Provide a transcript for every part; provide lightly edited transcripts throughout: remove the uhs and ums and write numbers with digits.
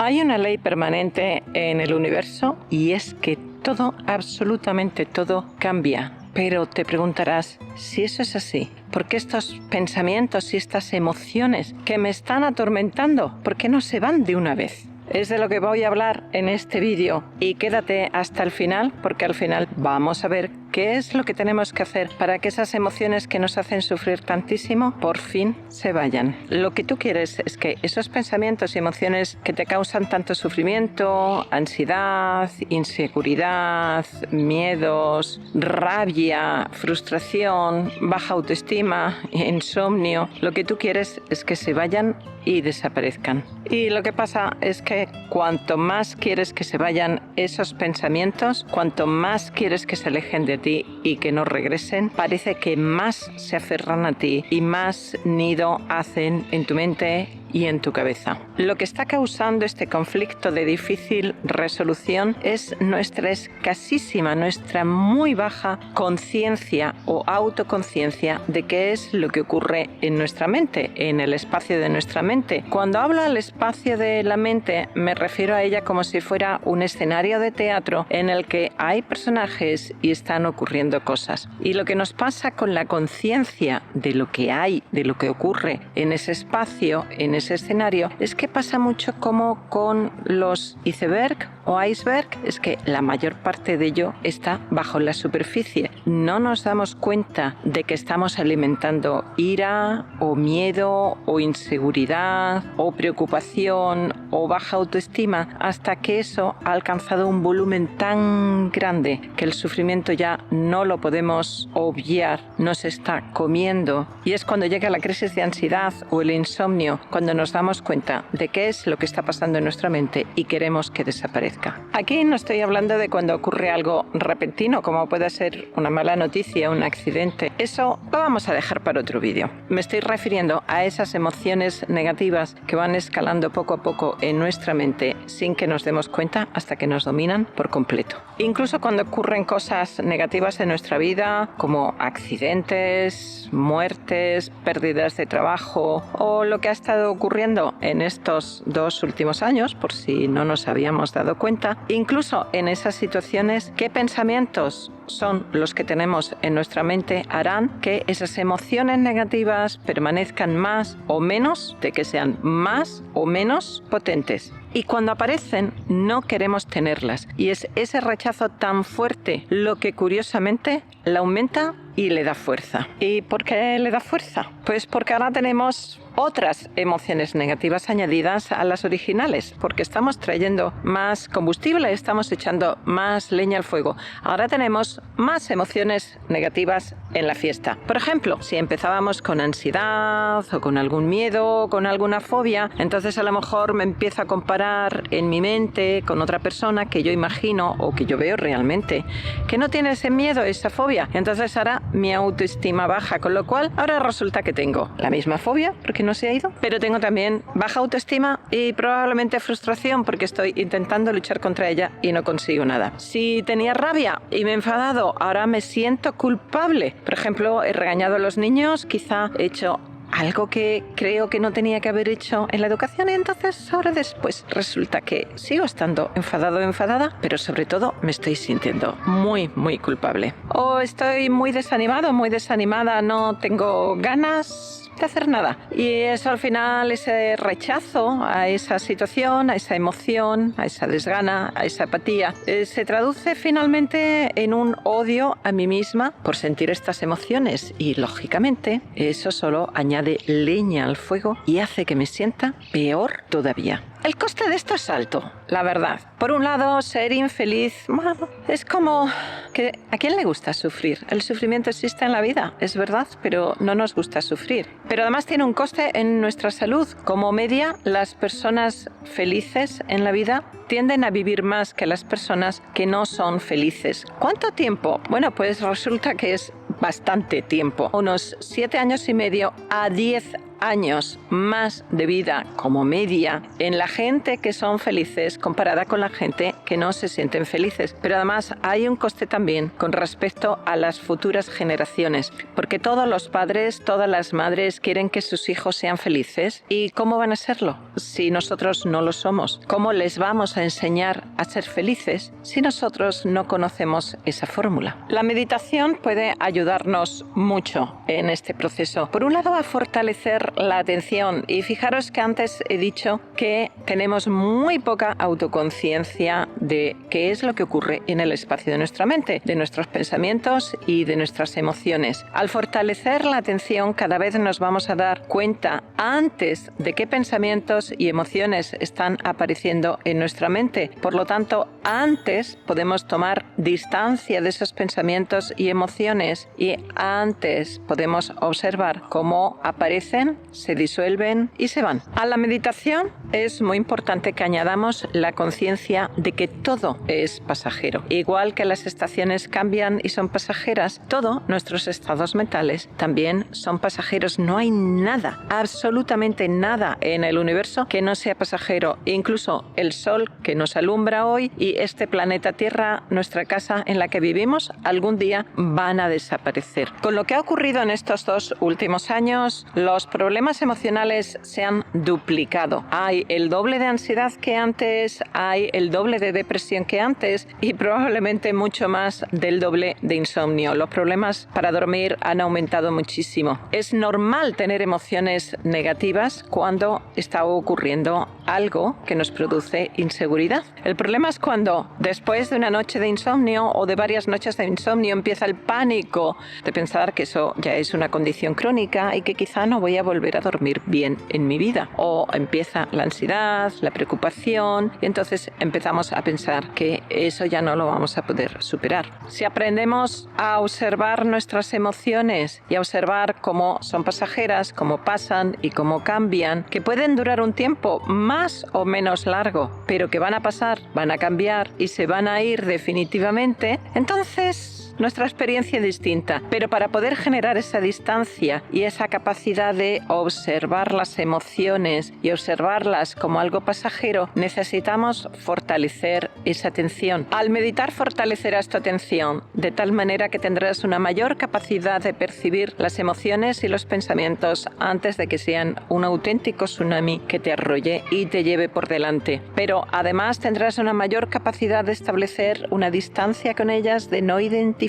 Hay una ley permanente en el universo y es que todo, absolutamente todo, cambia. Pero te preguntarás, si eso es así, ¿por qué estos pensamientos y estas emociones que me están atormentando, por qué no se van de una vez? Es de lo que voy a hablar en este vídeo y quédate hasta el final porque al final vamos a ver qué es lo que tenemos que hacer para que esas emociones que nos hacen sufrir tantísimo por fin se vayan. Lo que tú quieres es que esos pensamientos y emociones que te causan tanto sufrimiento, ansiedad, inseguridad, miedos, rabia, frustración, baja autoestima, insomnio, lo que tú quieres es que se vayan y desaparezcan. Y lo que pasa es que cuanto más quieres que se vayan esos pensamientos, cuanto más quieres que se alejen de ti y que no regresen, parece que más se aferran a ti y más nido hacen en tu mente y en tu cabeza. Lo que está causando este conflicto de difícil resolución es nuestra escasísima, nuestra muy baja conciencia o autoconciencia de qué es lo que ocurre en nuestra mente, en el espacio de nuestra mente. Cuando hablo del espacio de la mente, me refiero a ella como si fuera un escenario de teatro en el que hay personajes y están ocurriendo cosas. Y lo que nos pasa con la conciencia de lo que hay, de lo que ocurre en ese espacio, en ese escenario, es que pasa mucho como con los iceberg o iceberg, es que la mayor parte de ello está bajo la superficie. No nos damos cuenta de que estamos alimentando ira o miedo o inseguridad o preocupación o baja autoestima hasta que eso ha alcanzado un volumen tan grande que el sufrimiento ya no lo podemos obviar, nos está comiendo y es cuando llega la crisis de ansiedad o el insomnio, cuando nos damos cuenta de qué es lo que está pasando en nuestra mente y queremos que desaparezca. Aquí no estoy hablando de cuando ocurre algo repentino, como puede ser una mala noticia, un accidente. Eso lo vamos a dejar para otro vídeo. Me estoy refiriendo a esas emociones negativas que van escalando poco a poco en nuestra mente sin que nos demos cuenta hasta que nos dominan por completo. Incluso cuando ocurren cosas negativas en nuestra vida, como accidentes, muertes, pérdidas de trabajo o lo que ha estado ocurriendo en estos 2 últimos años, por si no nos habíamos dado cuenta, incluso en esas situaciones, ¿qué pensamientos son los que tenemos en nuestra mente harán que esas emociones negativas permanezcan más o menos, de que sean más o menos potentes? Y cuando aparecen no queremos tenerlas y es ese rechazo tan fuerte lo que curiosamente la aumenta y le da fuerza. ¿Y por qué le da fuerza? Pues porque ahora tenemos otras emociones negativas añadidas a las originales, porque estamos trayendo más combustible, estamos echando más leña al fuego. Ahora tenemos más emociones negativas en la fiesta. Por ejemplo, si empezábamos con ansiedad o con algún miedo o con alguna fobia, entonces a lo mejor me empiezo a comparar en mi mente con otra persona que yo imagino o que yo veo realmente, que no tiene ese miedo, esa fobia. Entonces ahora mi autoestima baja, con lo cual ahora resulta que tengo la misma fobia porque no se ha ido, pero tengo también baja autoestima y probablemente frustración porque estoy intentando luchar contra ella y no consigo nada. Si tenía rabia y me he enfadado, ahora me siento culpable. Por ejemplo, he regañado a los niños, quizá he hecho algo que creo que no tenía que haber hecho en la educación y entonces ahora después resulta que sigo estando enfadado o enfadada, pero sobre todo me estoy sintiendo muy, muy culpable. O estoy muy desanimado, muy desanimada, no tengo ganas de hacer nada. Y eso al final, ese rechazo a esa situación, a esa emoción, a esa desgana, a esa apatía, se traduce finalmente en un odio a mí misma por sentir estas emociones y lógicamente eso solo añade leña al fuego y hace que me sienta peor todavía. El coste de esto es alto, la verdad. Por un lado, ser infeliz, bueno, es como que ¿a quién le gusta sufrir? El sufrimiento existe en la vida, es verdad, pero no nos gusta sufrir. Pero además tiene un coste en nuestra salud. Como media, las personas felices en la vida tienden a vivir más que las personas que no son felices. ¿Cuánto tiempo? Bueno, pues resulta que es bastante tiempo. Unos 7 años y medio a 10 años más de vida como media en la gente que son felices comparada con la gente que no se sienten felices. Pero además hay un coste también con respecto a las futuras generaciones, porque todos los padres, todas las madres quieren que sus hijos sean felices. ¿Y cómo van a serlo si nosotros no lo somos? ¿Cómo les vamos a enseñar a ser felices si nosotros no conocemos esa fórmula? La meditación puede ayudarnos mucho en este proceso. Por un lado, a fortalecer la atención, y fijaros que antes he dicho que tenemos muy poca autoconciencia de qué es lo que ocurre en el espacio de nuestra mente, de nuestros pensamientos y de nuestras emociones. Al fortalecer la atención, cada vez nos vamos a dar cuenta antes de qué pensamientos y emociones están apareciendo en nuestra mente. Por lo tanto, antes podemos tomar distancia de esos pensamientos y emociones, y antes podemos observar cómo aparecen, se disuelven y se van. A la meditación es muy importante que añadamos la conciencia de que todo es pasajero. Igual que las estaciones cambian y son pasajeras, todos nuestros estados mentales también son pasajeros. No hay nada, absolutamente nada en el universo que no sea pasajero. Incluso el sol que nos alumbra hoy y este planeta Tierra, nuestra casa en la que vivimos, algún día van a desaparecer. Con lo que ha ocurrido en estos 2 últimos años, los problemas emocionales se han duplicado. Hay el doble de ansiedad que antes, hay el doble de depresión que antes y probablemente mucho más del doble de insomnio. Los problemas para dormir han aumentado muchísimo. Es normal tener emociones negativas cuando está ocurriendo algo que nos produce inseguridad. El problema es cuando después de una noche de insomnio o de varias noches de insomnio empieza el pánico de pensar que eso ya es una condición crónica y que quizá no voy a volver a dormir bien en mi vida. O empieza la ansiedad, la preocupación, y entonces empezamos a pensar que eso ya no lo vamos a poder superar. Si aprendemos a observar nuestras emociones y a observar cómo son pasajeras, cómo pasan y cómo cambian, que pueden durar un tiempo más o menos largo, pero que van a pasar, van a cambiar y se van a ir definitivamente, entonces nuestra experiencia es distinta. Pero para poder generar esa distancia y esa capacidad de observar las emociones y observarlas como algo pasajero, necesitamos fortalecer esa atención. Al meditar fortalecerás tu atención de tal manera que tendrás una mayor capacidad de percibir las emociones y los pensamientos antes de que sean un auténtico tsunami que te arrolle y te lleve por delante. Pero además tendrás una mayor capacidad de establecer una distancia con ellas, de no identificarte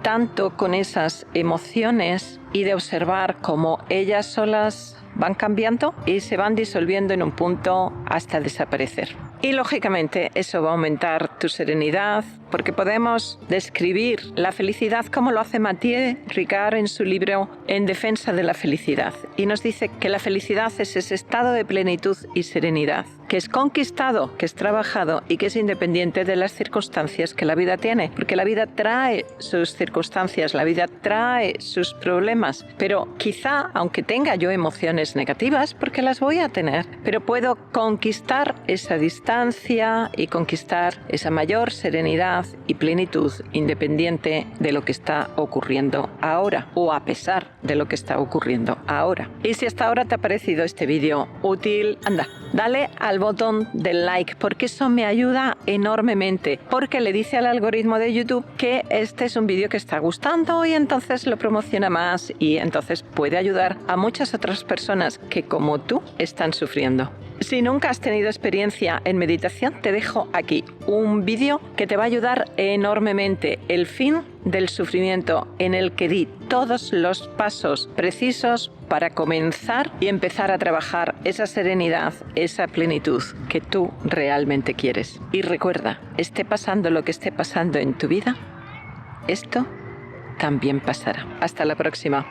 tanto con esas emociones y de observar cómo ellas solas van cambiando y se van disolviendo en un punto hasta desaparecer. Y lógicamente eso va a aumentar tu serenidad, porque podemos describir la felicidad como lo hace Mathieu Ricard en su libro En defensa de la felicidad. Y nos dice que la felicidad es ese estado de plenitud y serenidad, que es conquistado, que es trabajado y que es independiente de las circunstancias que la vida tiene. Porque la vida trae sus circunstancias, la vida trae sus problemas. Pero quizá, aunque tenga yo emociones negativas, porque las voy a tener, pero puedo conquistar esa distancia y conquistar esa mayor serenidad y plenitud independiente de lo que está ocurriendo ahora o a pesar de lo que está ocurriendo ahora. Y si hasta ahora te ha parecido este vídeo útil, anda, dale al botón del like, porque eso me ayuda enormemente, porque le dice al algoritmo de YouTube que este es un vídeo que está gustando y entonces lo promociona más y entonces puede ayudar a muchas otras personas que como tú están sufriendo. Si nunca has tenido experiencia en meditación, te dejo aquí un vídeo que te va a ayudar enormemente. El fin del sufrimiento, en el que di todos los pasos precisos para comenzar y empezar a trabajar esa serenidad, esa plenitud que tú realmente quieres. Y recuerda, esté pasando lo que esté pasando en tu vida, esto también pasará. Hasta la próxima.